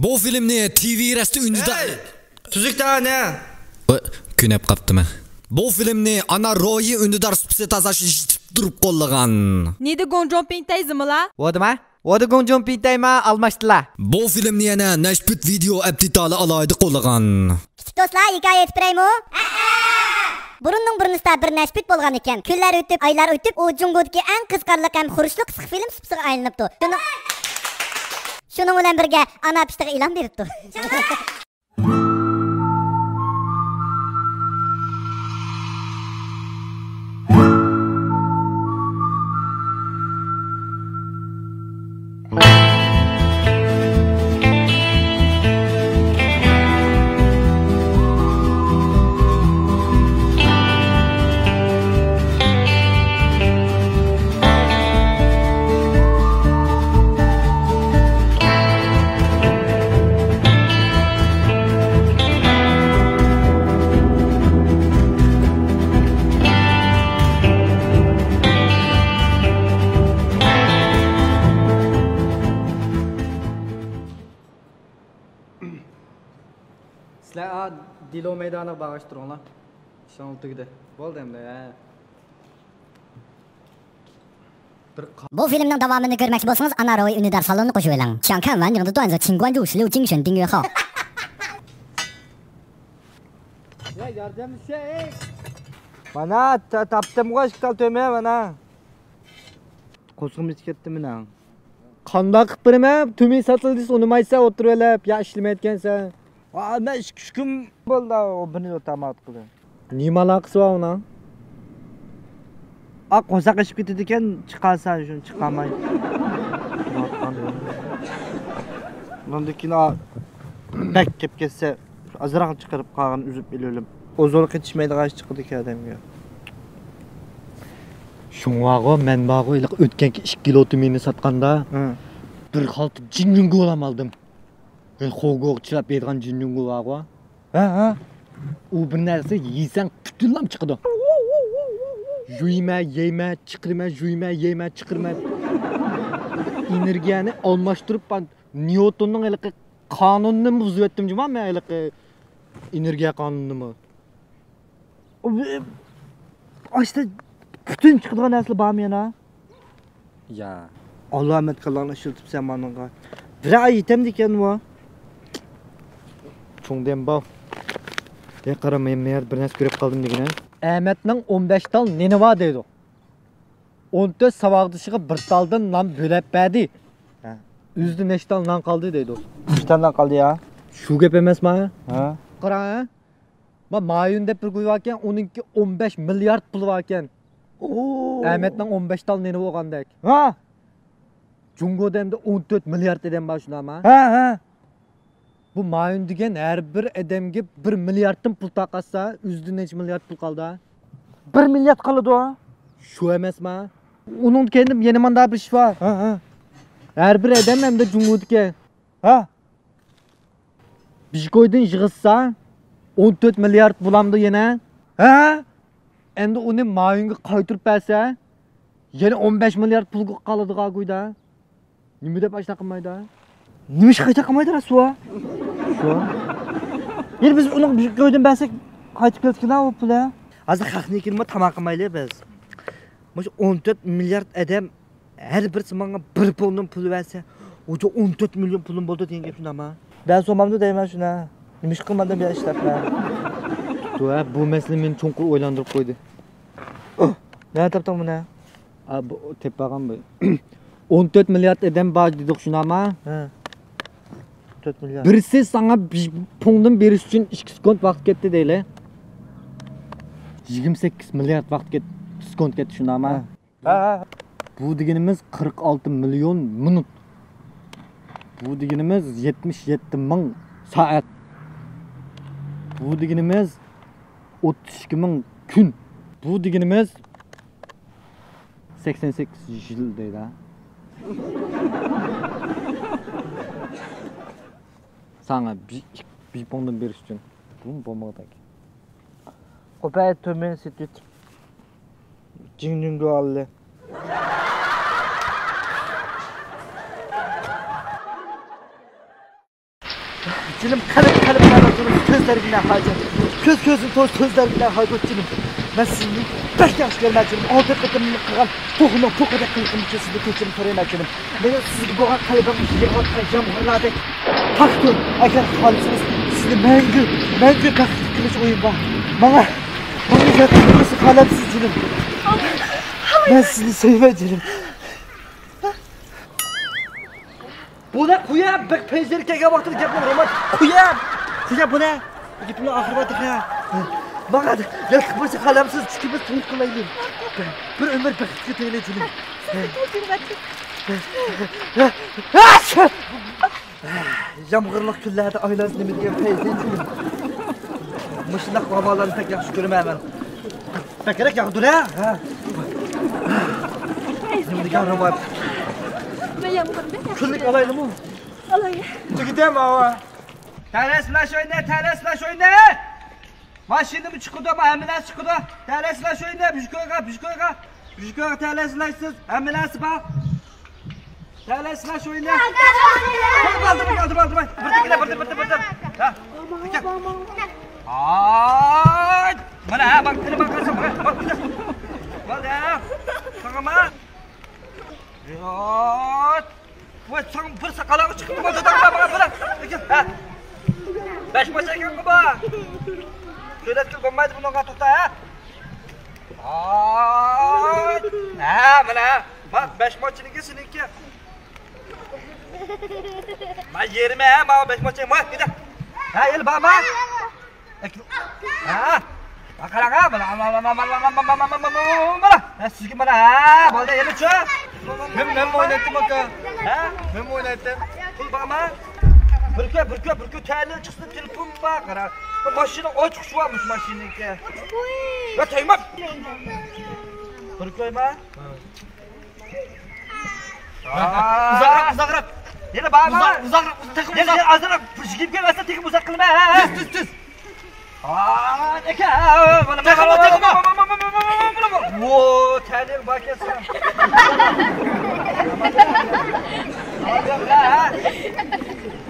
Bu filmni TV rasti ünida. Tuzukda ne? Künep qaptimi. Bu filmni ana Royi ünidar spisi tazashi turib qo'llagan. Nida Gonjon Pintayzmi la? Vodima? Voda Gonjon Pintayma almashdilar. Bu filmni yana Nashput video aptitali alayda qo'llagan. Kichik do'stlar, hikoya aytib beraymi? Burunning burnusida bir nashput bo'lgan ekan. Kunlar o'tib, oylar o'tib, u Jungodagi eng qiziqarli ham xurishli qisqa film spisiga aylanibdi. Shuning bilan birga ana pishtiga e'lon beribdi. Sizlar Dilo maydoniga bag'ishtiringlar. Ishon tugdi. Bo'ldi endi. Bu filmning davomini ko'rmoqchi bo'lsangiz, ana Roy Unidar salonini qo'shib oling. 想看完整的段子，请关注16精神订阅号。 Ya yordamchi. Mana tapdim qo'shqal to'may mana. Qo'shqimiz ketdi mana. Qanday qilib beraman? To'may sotildi, unmaysa o'tirib olib, ya ishlamayotgansan. Men 2 kun bo'ldi, buni o'tamat qildi. Nima aloqasi bor uni? Qo'saq ishib ketdi ekan, chiqarsan shuni chiqarmay. Bundan keyin bak kelib ketsa, azroq chiqarib qolgan uzib ilolim. O'zini ketishmaydigan ish chiqdi ekan odamga. Shunga men bog'i o'tgan 2 kilo tumini sotganda bir xalta jinjungu oldim. Xo'goq chilab bergan jinjungu bor. Ha. U bir narsa yeysan butunlam chiqadi. Yuyma, yeyma, chiqirma, yuyma, yeyma, chiqirma. Energiyani almashtirib, Newtonning qonunini buzib o'tdim juma, men energiya qonunini. Ashta butun chiqadigan narsa bormi yana? Ya. Alloh rahmat qilgan ishiltibsan menga. Bir ay yetamdi ekan bu. Cho'ngdem bor. Qara men bir narsa ko'rib qoldim degan. Ahmetning 15 tal neni bor deydi. 14 savog'dishiga bir taldan non bo'lib berdi. Üzde nechtal non qoldi deydi. 3 taldan qoldi ya. Shu gap emasmi? Ha. Qara. Mayun deb bir qo'yib ekan, uninki 15 milliard pul bor ekan. Ahmetning 15 tal neni bo'lgandek. Ha. Jungoda endi 14 milliard odam bor shunami? Ha. Bu Mayun degan har bir odamga 1 milliarddan pul taqatsa, o'zida necha milliard pul qoldi? 1 milliard qoladi o. Shu emasmi? Uning kendim yana menda bir ish bor. Ha. Har bir odam hamda Jungodga. Ha. Bitcoin'dan yig'sa 14 milliard bulamdi yana. Ha? Endi uni Mayunga qaytirib bersa, yana 15 milliard pul qoladigan qo'yda. Nima deb ashna qilmaydi? Nima ish qayta qilmaydi rasvo? Shu. Yer biz uni qo'ydan bersak, qaytib ketgan u pul. Hozir haqni kelma tamom qilmaylik biz. Mana 14 milliard odam har birisi menga 1 puldan pul bersa, o'sha 14 million pulim bo'ldi degan gap shundami? Ben so'mamda deyman shuna. Nima ish qilmadim ben ishlabman. Bu masala meni cho'nqur o'ylantirib qo'ydi. Nima topdim buni? Bu tepag'an bu. 14 milliard odam bor dedik shunami? Ha. 4 milliard. Birisi sana puldan berish uchun 2 sekund vaqt ketdi deyli. 28 milliard vaqt ketdi, sekund ketdi shunami? Ha. Bu deganimiz 46 million minut. Bu deganimiz 77 ming soat. Bu deganimiz 32 ming kun. Bu deganimiz 88 yil deydi. Sana bir pondun berish uchun. Bu bo'lmagan. Qo'pay to'men setit. Jinjungu oldi. Cilim kalıp anlatırım közlerinden hacım. Közün sözlerinden hacım cilim. Ben sizni pek yaxshi ko'rmachidim. Olti qitimni qilgan to'g'ri to'qada qilgan uchun sizni kechirim so'raymachidim. Meni sizga bo'lgan qalbim yig'ayotgan yomg'irlardek taqdir. Agar xohlasangiz sizni mangu baxtli qilish o'yim bor. Mana yetishimizni qalbsiz jilim. Ben sizni seveceğim. Bu ne kuyam? Bak pencereye baktır yapma roman. Kuyam bu ne? Gitme ahirete ya. Bak hadi gel kıpırsa kalemsiz çıkıp soğuk kılayım. Bir ömür bakıp gitmeyeceğim. Yağmurluk günlerde aylarız demek ki peyzeyim. Mışlak babalarını pek yaxşı görmem ben. Pek gerek yağdır ha. Şimdi gel robot. Külük alayım mı? Alayım. Gidem baba. Teresleş oyna. Maşını mı çıkıdı ama ambulans çıkıdı. Teresleş oyna. Büşkoyga teresleşsiz. Ambulans bak. Teresleş oyna. Kaldır. Burada. Ha. Ay! Mana bak karsan bak. Bak ya. Sama. Yot. Bu sang bir sakalı çıktı mı? Bak. Ha. Beş maça gel baba. Şöyle ki bombayı bunu tuta ha. Ay! Ha mana. Bak beş maçını kesin ki. Ma yerime ha, ma beş maçı ma gidin. Ha el baba. Ha. Bakalım ha bana. Sizgi bana ha. Balda yeni çö. Ben oynattım bak. Ha? Ben oynattım. Kul bana. Bırkı terli çıksın telefon bak. Bu maşını açık şu varmış maşının ki. Ya teyma. Bırkıyma. Uzakrak. Yine bana. Uzakrak. Yine azırak. Fışkip gelmezse tekim uzak kılma ha. Tüz. Aa, ne ki? Takma. Wo, terli bak ya sen.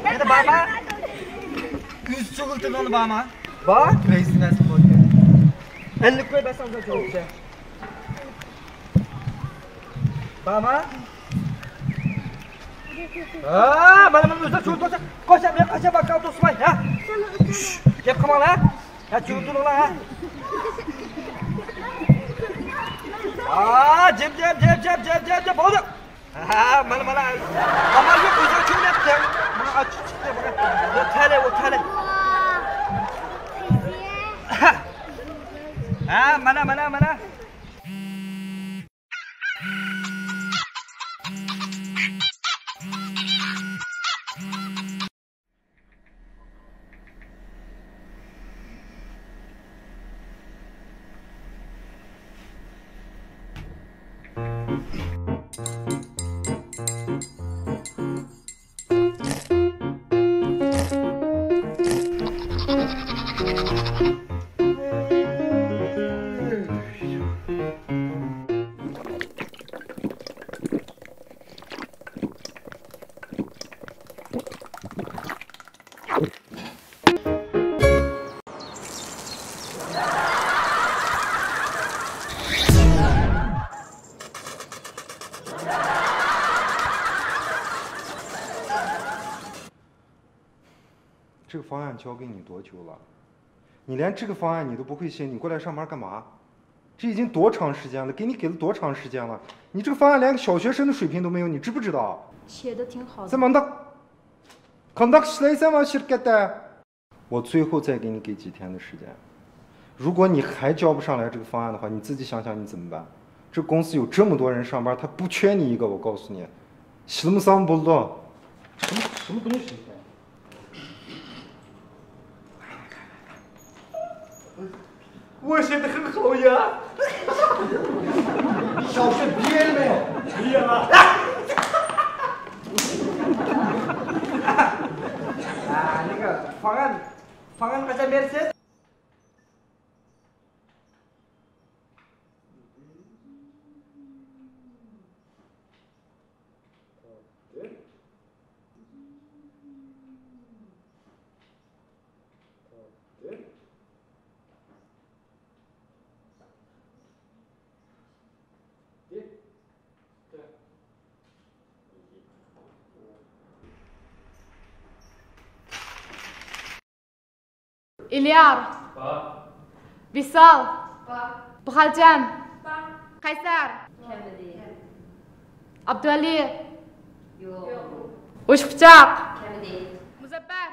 Hadi baba. Yüz çukultun onu baba. Bak. Reisin nasıl bak. 50 koy ben sana çok şey. Baba. Bana uzak çukultun. Koşa bak kaldı Osman ha. Yap kamal ha. Ha çukultun ola ha. Cem oldu. Ha mana. Amal yok özel kim yaptı? Bana aç çıktı bana. O tale. Ha mana.这个方案交给你多久了？你连这个方案你都不会写，你过来上班干嘛？这已经多长时间了？给你给了多长时间了？你这个方案连个小学生的水平都没有，你知不知道？写的挺好的。怎么的？Qandaq ishlaysan shirkatda？我最后再给你给几天的时间。如果你还交不上来这个方案的话，你自己想想你怎么办？这公司有这么多人上班，他不缺你一个，我告诉你。Shilmasam buldu。什么东西？我写的很好呀。你小学毕业了没有？毕业了。那个方案还在面前。İlyar. Visal. Bıhalcan. Kaysar. Abdüali. Uşbıçak. Muzaffer.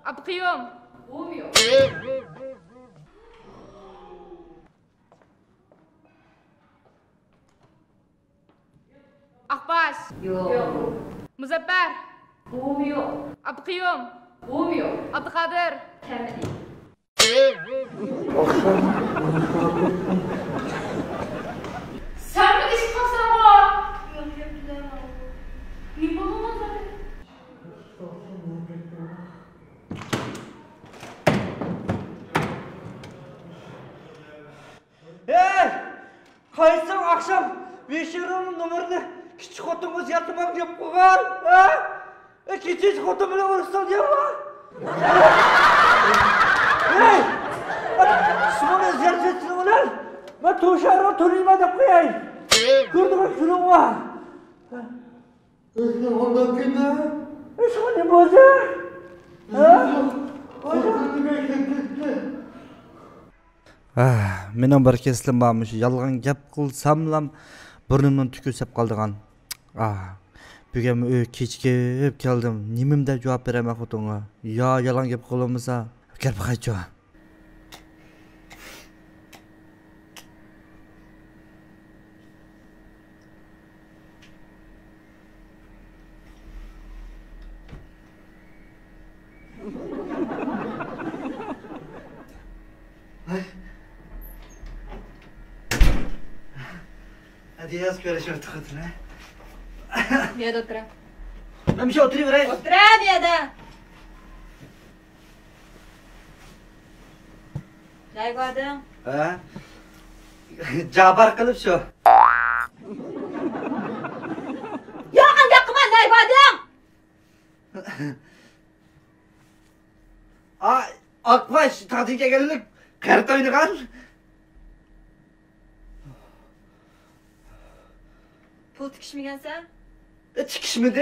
Abdüqiyum. Akbaş. Muzaffer. Abdüqiyum. Abdüqadir. Sen mi dişi kapsan o? Yok bilemem. Ne bulunmaz abi? Hey! Qaysan akşam 5 euronun numarını küçük xotin o'zgartirmam deb qo'ygan, ha? Kichik xotin bilan urushsan deyapman. Hey! Shuni o'zgartirsin ular. Men to'sharni to'layman deb qo'yay. Ko'rdingmi shuni? O'zini ondan kuyda. Shuni bo'ldi. Ha? Mening bir keslim varmış. Yalgan gap qilsamlam burnimdan tükürsep qaldigan. Bugün kechikib keldim. Nimimde cevap beremem xotinga. Ya yalan gap qilmasa, gel qaycho. Hadi yaz görüşürüz tıkıtına. Bir yerde otura. Ben bir şey oturayım oraya. Otura bir yerde. Çay koydun. Ha? Cabar kılıp şu. Yok anda kıma çay koydun. Akbaş tatilga geldik. Kart oynagan. Pul tikishmagansan? Tikishmidi.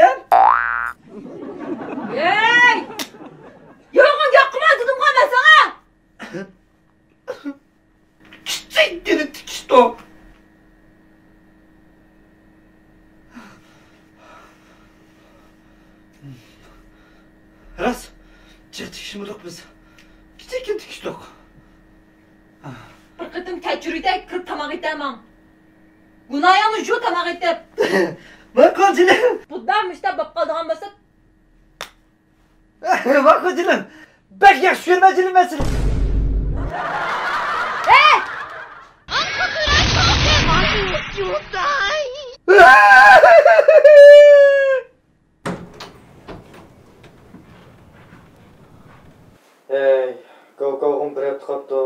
Ey! Yo'g'on gap qilma dedim qolma sana. Kichikgina tikish top. Ras. Tikishmidik biz. Kichikgina tikish top. Bir qitim tajriba kirib tamoq etaman. Gunoyimni shu tamoq etib. Ben ko'zilim. Buddan işte bop qoldigan bo'lsa. Bak ko'zilim. Bek yaxshi yurmachilik masala. Hey! Hey, qo'rqog'im birab qopti.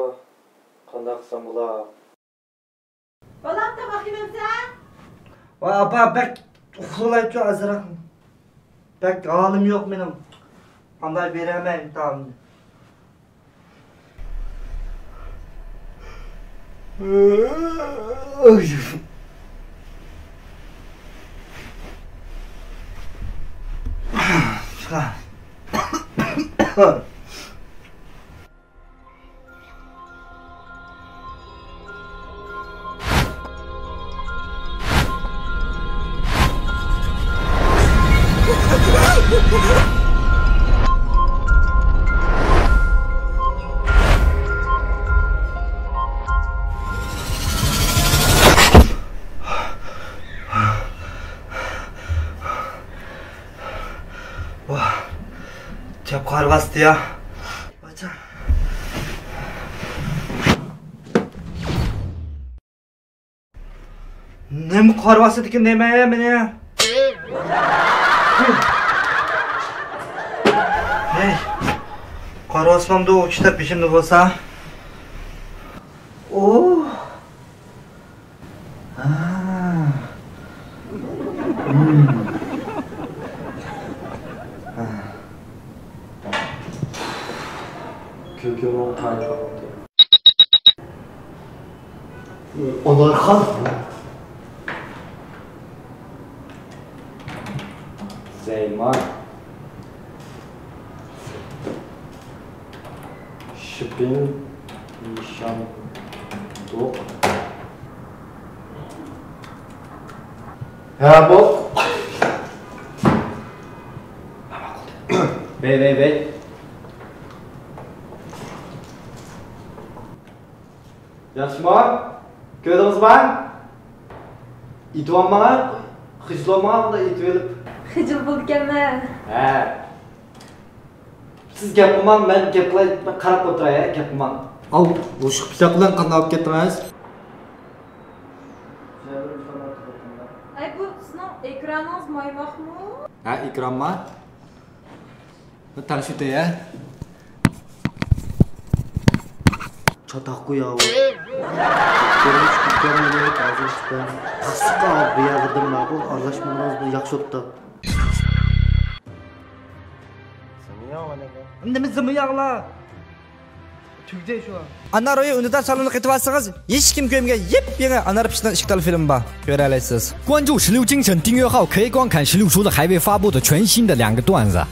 Qanday qilsam bo'lar? Balam tamoq yemamsan? Voy apa bek uxlayapti azroq. Bek halim yo'q mening. Qanday beraman taomni? Çok kar bastı ya. Hocam. Ne mi kar bastı ki demeye beni ya? Hey. Kar basmamda o kitap peşimde olsa. Oh. Kökünün tayfa oldu. Onlar kal. Zeymar. 士兵一箱多。不。喂。Yaxshiman, ko'rdingizmi? Ityapman, hijlomanda itvelib. Hijil bo'lganman. Ha. Siz gap qilmang, men gaplar qarab o'tiray, gap qilmang. Al, o'shiq pichoq bilan qanday olib ketdingiz? Ay bu sizning ekraningiz maymoqmi? Ha, ekranmi? Tanishdi ya. Çatak ya. Görmüş kutlarını kazançta. Tasıqa abi yağırdım ben bu. Arlaşmamız bu yaxşı oldu. Nimizmi yağla? Tugday shu. Ana ro'yi unidar salonini qaytib olsangiz, hech kim ko'rmagan yep-yangi Anar Pishdan ishqal film bor. Ko'ra olasiz. 关注16精神订阅号，可以观看16叔的还未发布的全新的2个段子。